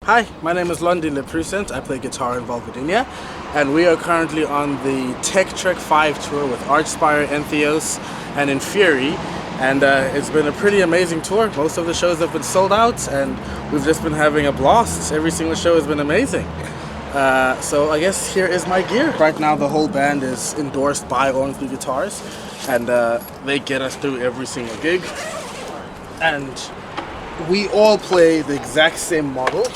Hi, my name is Lwandile Prusent. I play guitar in Vulvodynia, and we are currently on the Tech Trek 5 tour with Archspire, Entheos, and Inferi. And it's been a pretty amazing tour. Most of the shows have been sold out, and we've just been having a blast. Every single show has been amazing. So I guess here is my gear. Right now the whole band is endorsed by Ormsby Guitars, and they get us through every single gig. And we all play the exact same model,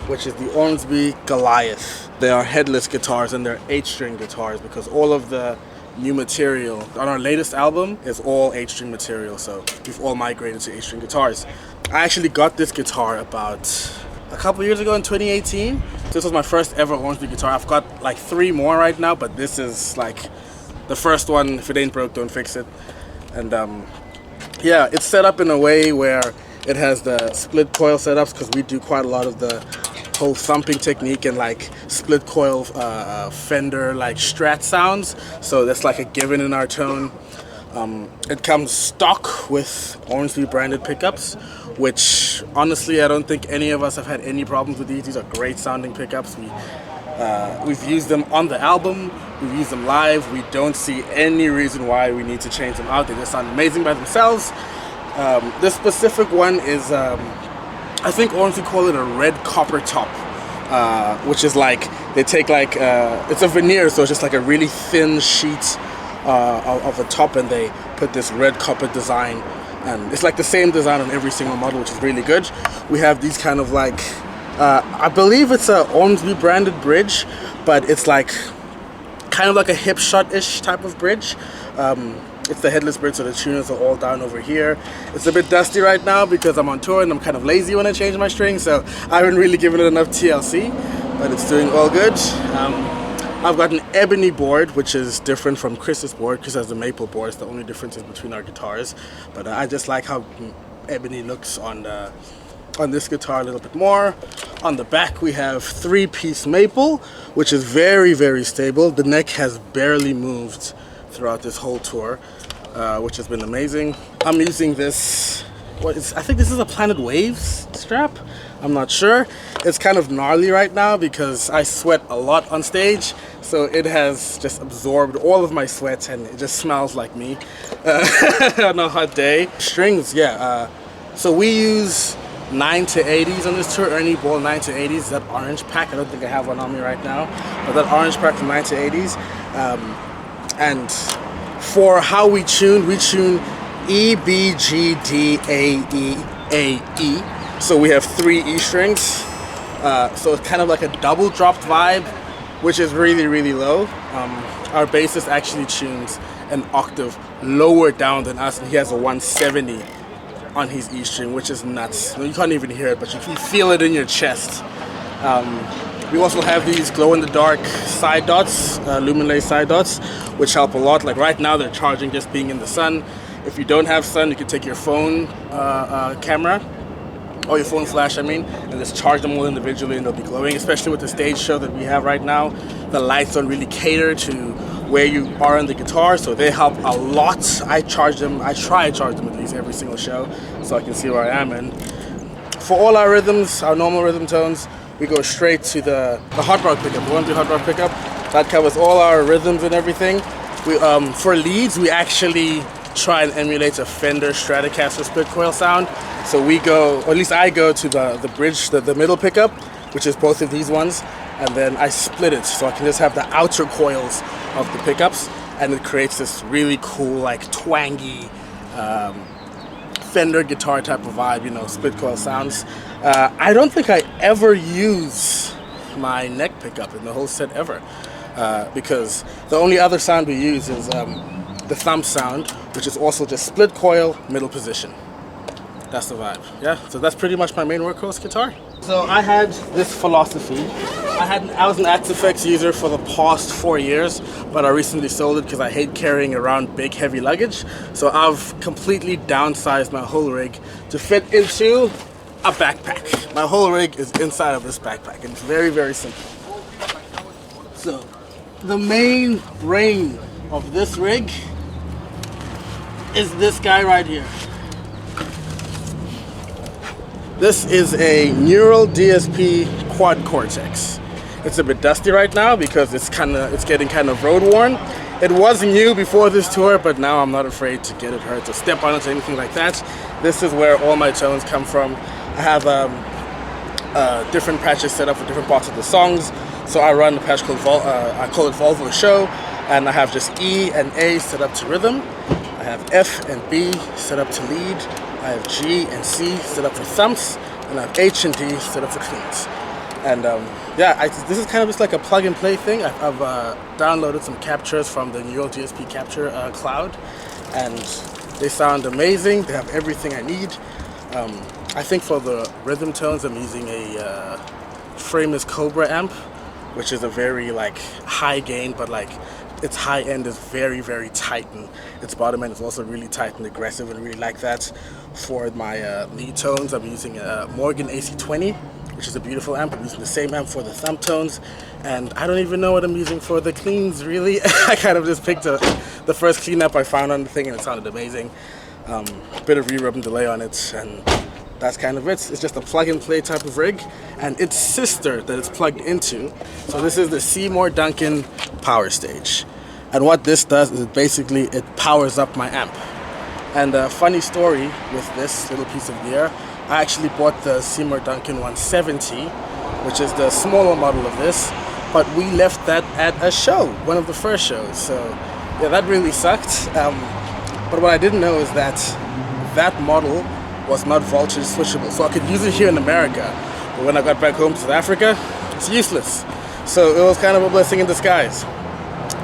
which is the Ormsby Goliath. They are headless guitars and they're 8-string guitars because all of the new material on our latest album is all 8-string material, so we've all migrated to 8-string guitars. I actually got this guitar about a couple years ago in 2018. This was my first ever Ormsby guitar. I've got like 3 more right now, but this is like the first one. If it ain't broke, don't fix it. And yeah, it's set up in a way where it has the split coil setups because we do quite a lot of the whole thumping technique and like split coil Fender like Strat sounds, so that's like a given in our tone. It comes stock with Ormsby branded pickups, which honestly I don't think any of us have had any problems with these. These are great sounding pickups. We've used them on the album, we've used them live. We don't see any reason why we need to change them out. They just sound amazing by themselves. This specific one is I think Ormsby call it a red copper top, which is like they take like it's a veneer, so it's just like a really thin sheet of a top, and they put this red copper design, and it's like the same design on every single model, which is really good. We have these kind of like I believe it's a Ormsby branded bridge, but it's like kind of like a hip shot-ish type of bridge. It's the headless bridge, so the tuners are all down over here. It's a bit dusty right now because I'm on tour and I'm kind of lazy when I change my strings, so I haven't really given it enough TLC, but it's doing all good. I've got an ebony board, which is different from Chris's board. Chris has the maple board. It's the only difference between our guitars, but I just like how ebony looks on this guitar a little bit more. On the back we have 3-piece maple, which is very, very stable. The neck has barely moved throughout this whole tour, which has been amazing. I'm using this, I think this is a Planet Waves strap. I'm not sure. It's kind of gnarly right now because I sweat a lot on stage, so it has just absorbed all of my sweat and it just smells like me on a hot day. Strings, yeah. So we use 9 to 80s on this tour. Ernie Ball 9 to 80s, that orange pack. I don't think I have one on me right now, but that orange pack from 9 to 80s. And for how we tune E, B, G, D, A, E, A, E. So we have 3 E strings. So it's kind of like a double dropped vibe, which is really, really low. Our bassist actually tunes an octave lower down than us, and he has a 170 on his E string, which is nuts. You can't even hear it, but you can feel it in your chest. We also have these glow-in-the-dark side dots, Luminlay side dots, which help a lot. Like right now they're charging just being in the sun. If you don't have sun, you can take your phone camera, or your phone flash, and just charge them all individually and they'll be glowing. Especially with the stage show that we have right now, the lights don't really cater to where you are on the guitar, so they help a lot. I try to charge them at least every single show, so I can see where I am. And for all our rhythms, our normal rhythm tones, we go straight to the hot rod pickup, the Ormsby hot rod pickup. That covers all our rhythms and everything. We for leads, we actually try and emulate a Fender Stratocaster split coil sound. So we go, or at least I go to the bridge, the middle pickup, which is both of these ones, and then I split it so I can just have the outer coils of the pickups, and it creates this really cool, like twangy Fender guitar type of vibe, split coil sounds. I don't think I ever use my neck pickup in the whole set ever, because the only other sound we use is the thumb sound, which is also just split coil, middle position. That's the vibe, yeah? So that's pretty much my main workhorse guitar. So I had this philosophy. I was an Axe user for the past 4 years, but I recently sold it because I hate carrying around big heavy luggage. So I've completely downsized my whole rig to fit into a backpack. My whole rig is inside of this backpack, and it's very, very simple. So the main brain of this rig is this guy right here. This is a Neural DSP Quad Cortex. It's a bit dusty right now because it's getting kind of road worn. It was new before this tour, but now I'm not afraid to get it hurt, to step on it or anything like that. This is where all my tones come from. I have different patches set up for different parts of the songs. So I run a patch called I call it Volvo Show, and I have just E and A set up to rhythm. I have F and B set up to lead. I have G and C set up for thumps, and I have H and D set up for cleans. And this is kind of just like a plug and play thing. I've downloaded some captures from the Neural DSP Capture cloud, and they sound amazing. They have everything I need. I think for the rhythm tones, I'm using a Framus Cobra amp, which is a very like high gain, but like its high end is very, very tight, and its bottom end is also really tight and aggressive, and I really like that. For my lead tones, I'm using a Morgan AC20, which is a beautiful amp. I'm using the same amp for the thumb tones, and I don't even know what I'm using for the cleans, really. I kind of just picked the first clean up I found on the thing, and it sounded amazing. A bit of reverb and delay on it, and that's kind of it. It's just a plug and play type of rig, and its sister that it's plugged into. So this is the Seymour Duncan Power Stage. And what this does is basically it powers up my amp. And a funny story with this little piece of gear, I actually bought the Seymour Duncan 170, which is the smaller model of this, but we left that at a show, one of the first shows. So yeah, that really sucked. But what I didn't know is that that model was not voltage switchable. So I could use it here in America, but when I got back home to South Africa, it's useless. So it was kind of a blessing in disguise.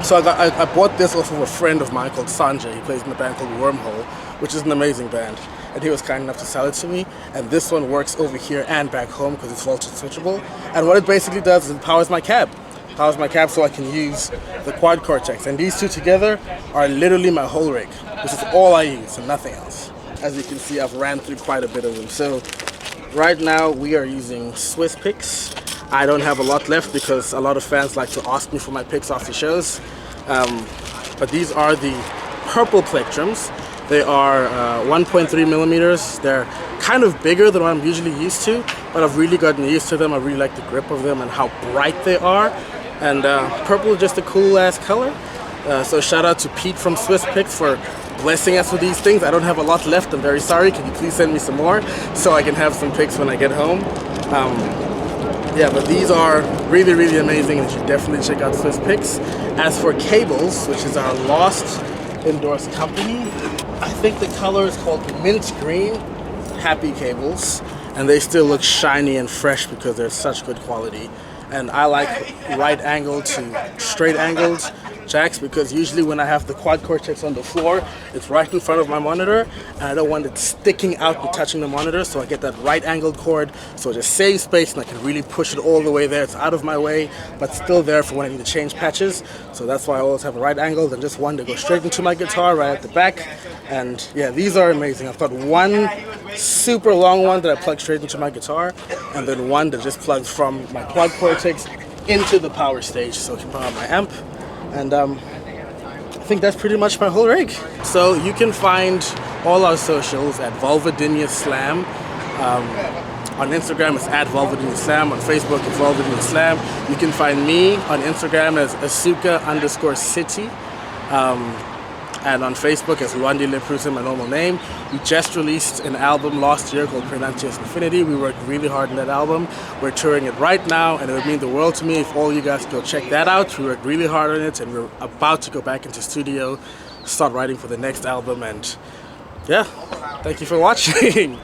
So I bought this off of a friend of mine called Sanjay. He plays in a band called Wormhole, which is an amazing band. And he was kind enough to sell it to me. And this one works over here and back home because it's voltage switchable. And what it basically does is it powers my cab. It powers my cab so I can use the Quad Cortex. And these two together are literally my whole rig. This is all I use and nothing else. As you can see, I've ran through quite a bit of them. So right now we are using Swiss picks. I don't have a lot left because a lot of fans like to ask me for my picks after shows. But these are the purple plectrums. They are 1.3 millimeters. They're kind of bigger than what I'm usually used to, but I've really gotten used to them. I really like the grip of them and how bright they are. And purple is just a cool ass color. So shout out to Pete from Swiss Picks for blessing us with these things. I don't have a lot left. I'm very sorry. Can you please send me some more so I can have some picks when I get home? Yeah, but these are really, really amazing, and you should definitely check out Swiss Picks. As for cables, which is our last endorsed company, I think the color is called Mint Green Happy Cables, and they still look shiny and fresh because they're such good quality. And I like right angled to straight angled jacks because usually when I have the Quad Cortex on the floor, it's right in front of my monitor, and I don't want it sticking out and touching the monitor, so I get that right angled cord, so it just saves space and I can really push it all the way there. It's out of my way, but still there for when I need to change patches. So that's why I always have a right angle and just one to go straight into my guitar right at the back. And yeah, these are amazing. I've got one super long one that I plug straight into my guitar, and then one that just plugs from my Quad Cortex into the power stage so it can power my amp. And I think that's pretty much my whole rig. So you can find all our socials at Vulvodynia Slam. On Instagram it's at Vulvodynia Slam. On Facebook it's Vulvodynia Slam. You can find me on Instagram as Asuka_City. And on Facebook as Lwandile Prusent, my normal name. We just released an album last year called Praenuntius Infiniti. We worked really hard on that album. We're touring it right now, and it would mean the world to me if all you guys go check that out. We worked really hard on it, and we're about to go back into studio, start writing for the next album, and yeah, thank you for watching.